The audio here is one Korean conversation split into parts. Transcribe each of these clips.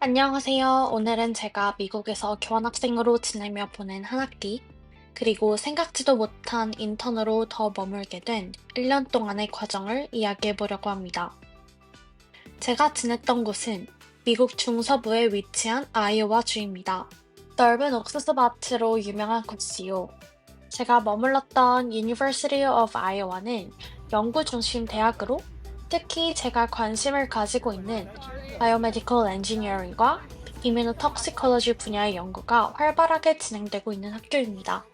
안녕하세요. 오늘은 제가 미국에서 교환학생으로 지내며 보낸 한 학기, 그리고 생각지도 못한 인턴으로 더 머물게 된 1년 동안의 과정을 이야기해 보려고 합니다. 제가 지냈던 곳은 미국 중서부에 위치한 아이오와 주입니다. 넓은 옥수수밭으로 유명한 곳이요. 제가 머물렀던 University of Iowa는 연구 중심 대학으로 특히 제가 관심을 가지고 있는 바이오메디컬 엔지니어링과 이뮤노톡시콜로지 분야의 연구가 활발하게 진행되고 있는 학교입니다.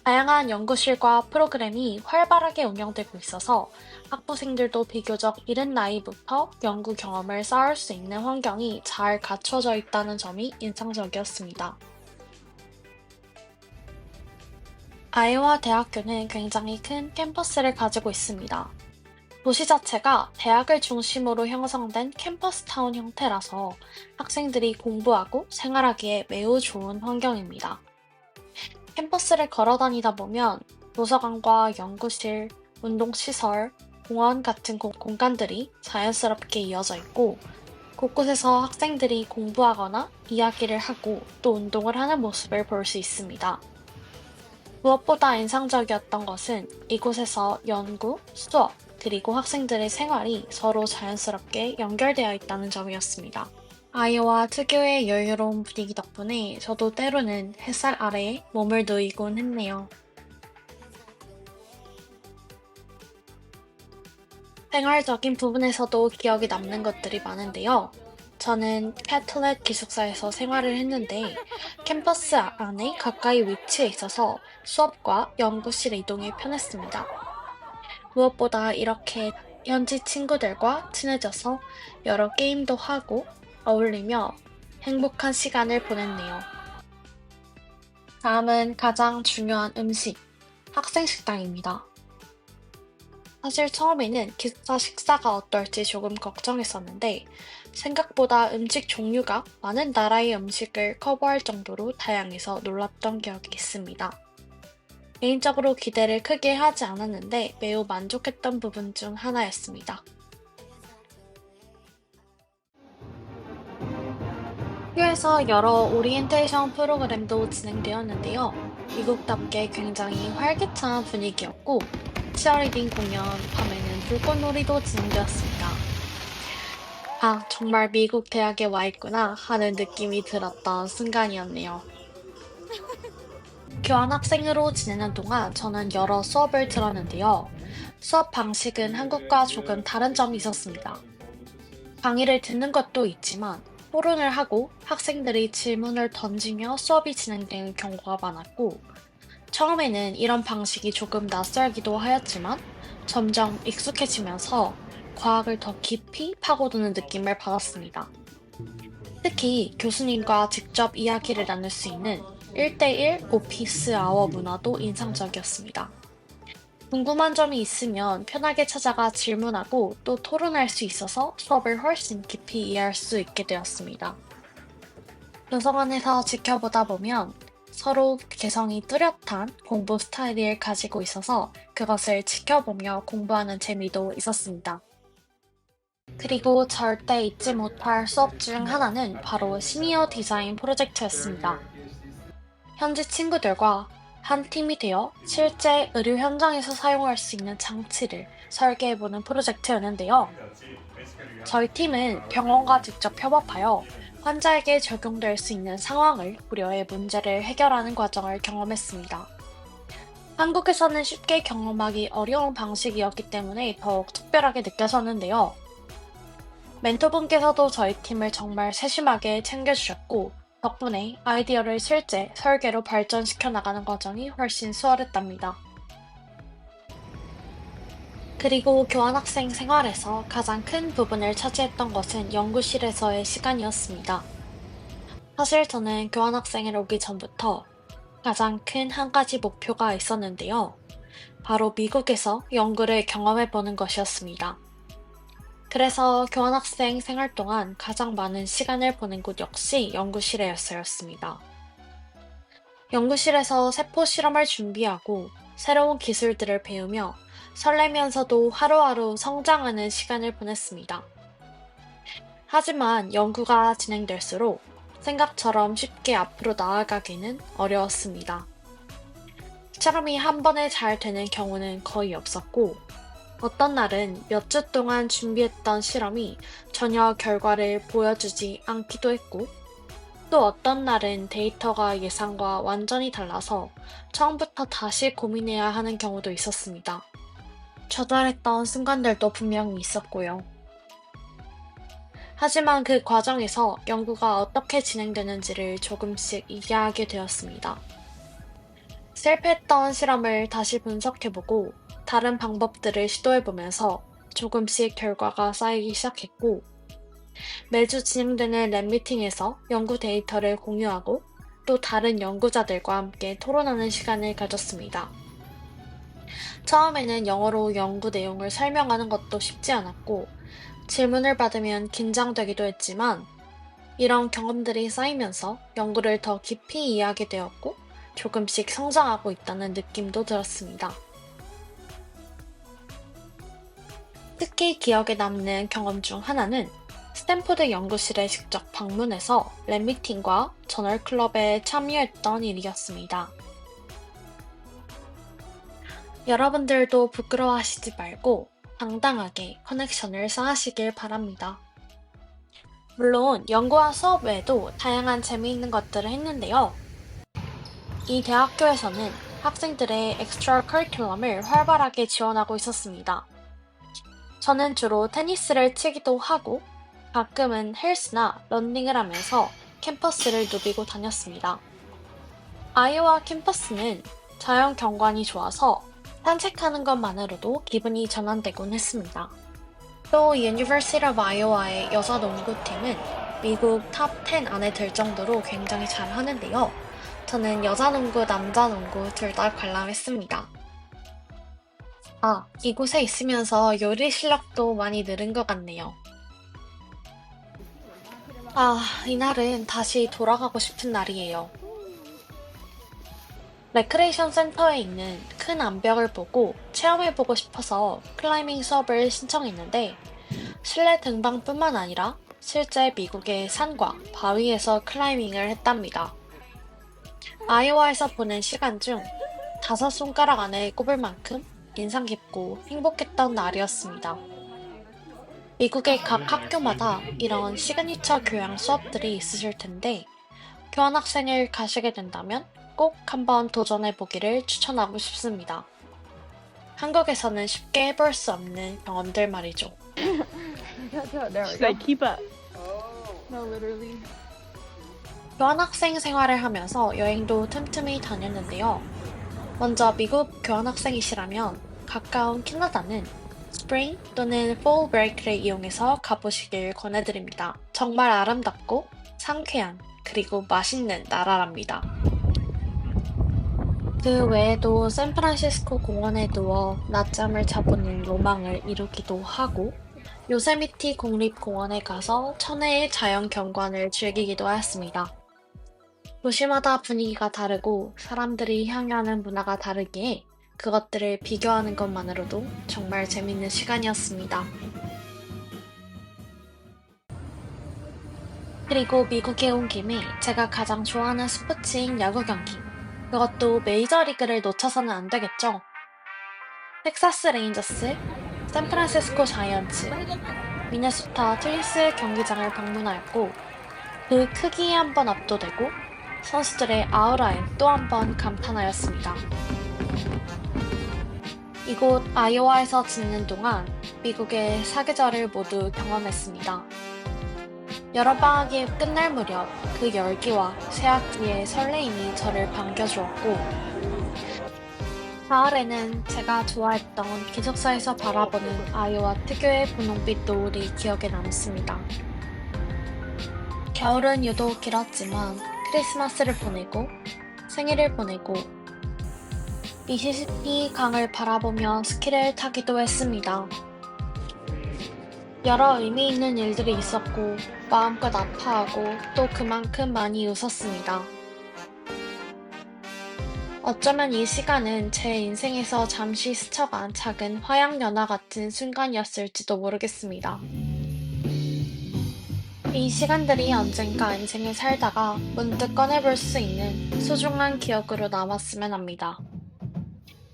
다양한 연구실과 프로그램이 활발하게 운영되고 있어서 학부생들도 비교적 이른 나이부터 연구 경험을 쌓을 수 있는 환경이 잘 갖춰져 있다는 점이 인상적이었습니다. 아이오와 대학교는 굉장히 큰 캠퍼스를 가지고 있습니다. 도시 자체가 대학을 중심으로 형성된 캠퍼스타운 형태라서 학생들이 공부하고 생활하기에 매우 좋은 환경입니다. 캠퍼스를 걸어 다니다 보면 도서관과 연구실, 운동시설, 공원 같은 공간들이 자연스럽게 이어져 있고 곳곳에서 학생들이 공부하거나 이야기를 하고 또 운동을 하는 모습을 볼 수 있습니다. 무엇보다 인상적이었던 것은 이곳에서 연구, 수업, 그리고 학생들의 생활이 서로 자연스럽게 연결되어 있다는 점이었습니다. 아이오와 특유의 여유로운 분위기 덕분에 저도 때로는 햇살 아래에 몸을 놓이곤 했네요. 생활적인 부분에서도 기억에 남는 것들이 많은데요. 저는 캐틀렛 기숙사에서 생활을 했는데 캠퍼스 안에 가까이 위치해 있어서 수업과 연구실 이동이 편했습니다. 무엇보다 이렇게 현지 친구들과 친해져서 여러 게임도 하고 어울리며 행복한 시간을 보냈네요. 다음은 가장 중요한 음식, 학생 식당입니다. 사실 처음에는 기숙사 식사가 어떨지 조금 걱정했었는데 생각보다 음식 종류가 많은 나라의 음식을 커버할 정도로 다양해서 놀랐던 기억이 있습니다. 개인적으로 기대를 크게 하지 않았는데 매우 만족했던 부분 중 하나였습니다. 학교에서 여러 오리엔테이션 프로그램도 진행되었는데요. 미국답게 굉장히 활기찬 분위기였고, 치어리딩 공연, 밤에는 불꽃놀이도 진행되었습니다. 아, 정말 미국 대학에 와 있구나 하는 느낌이 들었던 순간이었네요. 교환학생으로 지내는 동안 저는 여러 수업을 들었는데요. 수업 방식은 한국과 조금 다른 점이 있었습니다. 강의를 듣는 것도 있지만 토론을 하고 학생들이 질문을 던지며 수업이 진행되는 경우가 많았고, 처음에는 이런 방식이 조금 낯설기도 하였지만 점점 익숙해지면서 과학을 더 깊이 파고드는 느낌을 받았습니다. 특히 교수님과 직접 이야기를 나눌 수 있는 1대1 오피스 아워 문화도 인상적이었습니다. 궁금한 점이 있으면 편하게 찾아가 질문하고 또 토론할 수 있어서 수업을 훨씬 깊이 이해할 수 있게 되었습니다. 도서관에서 지켜보다 보면 서로 개성이 뚜렷한 공부 스타일을 가지고 있어서 그것을 지켜보며 공부하는 재미도 있었습니다. 그리고 절대 잊지 못할 수업 중 하나는 바로 시니어 디자인 프로젝트였습니다. 현지 친구들과 한 팀이 되어 실제 의료 현장에서 사용할 수 있는 장치를 설계해보는 프로젝트였는데요. 저희 팀은 병원과 직접 협업하여 환자에게 적용될 수 있는 상황을 고려해 문제를 해결하는 과정을 경험했습니다. 한국에서는 쉽게 경험하기 어려운 방식이었기 때문에 더욱 특별하게 느껴졌는데요. 멘토분께서도 저희 팀을 정말 세심하게 챙겨주셨고, 덕분에 아이디어를 실제 설계로 발전시켜 나가는 과정이 훨씬 수월했답니다. 그리고 교환학생 생활에서 가장 큰 부분을 차지했던 것은 연구실에서의 시간이었습니다. 사실 저는 교환학생을 오기 전부터 가장 큰 한 가지 목표가 있었는데요. 바로 미국에서 연구를 경험해보는 것이었습니다. 그래서 교환학생 생활 동안 가장 많은 시간을 보낸 곳 역시 연구실이었습니다. 연구실에서 세포 실험을 준비하고 새로운 기술들을 배우며 설레면서도 하루하루 성장하는 시간을 보냈습니다. 하지만 연구가 진행될수록 생각처럼 쉽게 앞으로 나아가기는 어려웠습니다. 실험이 한 번에 잘 되는 경우는 거의 없었고, 어떤 날은 몇 주 동안 준비했던 실험이 전혀 결과를 보여주지 않기도 했고, 또 어떤 날은 데이터가 예상과 완전히 달라서 처음부터 다시 고민해야 하는 경우도 있었습니다. 좌절했던 순간들도 분명히 있었고요. 하지만 그 과정에서 연구가 어떻게 진행되는지를 조금씩 이해하게 되었습니다. 실패했던 실험을 다시 분석해보고 다른 방법들을 시도해보면서 조금씩 결과가 쌓이기 시작했고, 매주 진행되는 랩 미팅에서 연구 데이터를 공유하고 또 다른 연구자들과 함께 토론하는 시간을 가졌습니다. 처음에는 영어로 연구 내용을 설명하는 것도 쉽지 않았고, 질문을 받으면 긴장되기도 했지만, 이런 경험들이 쌓이면서 연구를 더 깊이 이해하게 되었고, 조금씩 성장하고 있다는 느낌도 들었습니다. 특히 기억에 남는 경험 중 하나는 스탠포드 연구실에 직접 방문해서 랩 미팅과 저널 클럽에 참여했던 일이었습니다. 여러분들도 부끄러워하시지 말고 당당하게 커넥션을 쌓으시길 바랍니다. 물론 연구와 수업 외에도 다양한 재미있는 것들을 했는데요. 이 대학교에서는 학생들의 엑스트라 커리큘럼을 활발하게 지원하고 있었습니다. 저는 주로 테니스를 치기도 하고 가끔은 헬스나 러닝을 하면서 캠퍼스를 누비고 다녔습니다. 아이오와 캠퍼스는 자연 경관이 좋아서 산책하는 것만으로도 기분이 전환되곤 했습니다. 또 University of Iowa의 여자 농구팀은 미국 탑 10 안에 들 정도로 굉장히 잘 하는데요. 저는 여자 농구, 남자 농구 둘 다 관람했습니다. 이곳에 있으면서 요리 실력도 많이 늘은 것 같네요. 이날은 다시 돌아가고 싶은 날이에요. 레크레이션 센터에 있는 큰 암벽을 보고 체험해보고 싶어서 클라이밍 수업을 신청했는데, 실내 등반뿐만 아니라 실제 미국의 산과 바위에서 클라이밍을 했답니다. 아이오와에서 보낸 시간 중 5손가락 안에 꼽을 만큼 인상 깊고 행복했던 날이었습니다. 미국의 각 학교마다 이런 시그니처 교양 수업들이 있으실 텐데, 교환학생을 가시게 된다면 꼭 한번 도전해보기를 추천하고 싶습니다. 한국에서는 쉽게 해볼 수 없는 경험들 말이죠. She's like, keep up. No, literally. 교환학생 생활을 하면서 여행도 틈틈이 다녔는데요. 먼저 미국 교환학생이시라면 가까운 캐나다는 스프링 또는 fall break를 이용해서 가보시길 권해드립니다. 정말 아름답고 상쾌한 그리고 맛있는 나라랍니다. 그 외에도 샌프란시스코 공원에 누워 낮잠을 자보는 로망을 이루기도 하고, 요세미티 국립공원에 가서 천혜의 자연 경관을 즐기기도 하였습니다. 도시마다 분위기가 다르고 사람들이 향유하는 문화가 다르기에 그것들을 비교하는 것만으로도 정말 재밌는 시간이었습니다. 그리고 미국에 온 김에 제가 가장 좋아하는 스포츠인 야구 경기, 그것도 메이저리그를 놓쳐서는 안 되겠죠. 텍사스 레인저스, 샌프란시스코 자이언츠, 미네소타 트윈스 경기장을 방문하였고, 그 크기에 한번 압도되고 선수들의 아우라에 또 한 번 감탄하였습니다. 이곳 아이오와에서 지내는 동안 미국의 사계절을 모두 경험했습니다. 여름방학이 끝날 무렵 그 열기와 새학기의 설레임이 저를 반겨주었고, 가을에는 제가 좋아했던 기숙사에서 바라보는 아이오와 특유의 분홍빛 노을이 기억에 남습니다. 겨울은 유독 길었지만 크리스마스를 보내고 생일을 보내고 미시시피 강을 바라보며 스키를 타기도 했습니다. 여러 의미 있는 일들이 있었고 마음껏 아파하고 또 그만큼 많이 웃었습니다. 어쩌면 이 시간은 제 인생에서 잠시 스쳐간 작은 화양연화 같은 순간이었을지도 모르겠습니다. 이 시간들이 언젠가 인생을 살다가 문득 꺼내볼 수 있는 소중한 기억으로 남았으면 합니다.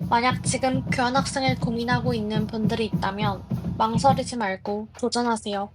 만약 지금 교환학생을 고민하고 있는 분들이 있다면 망설이지 말고 도전하세요.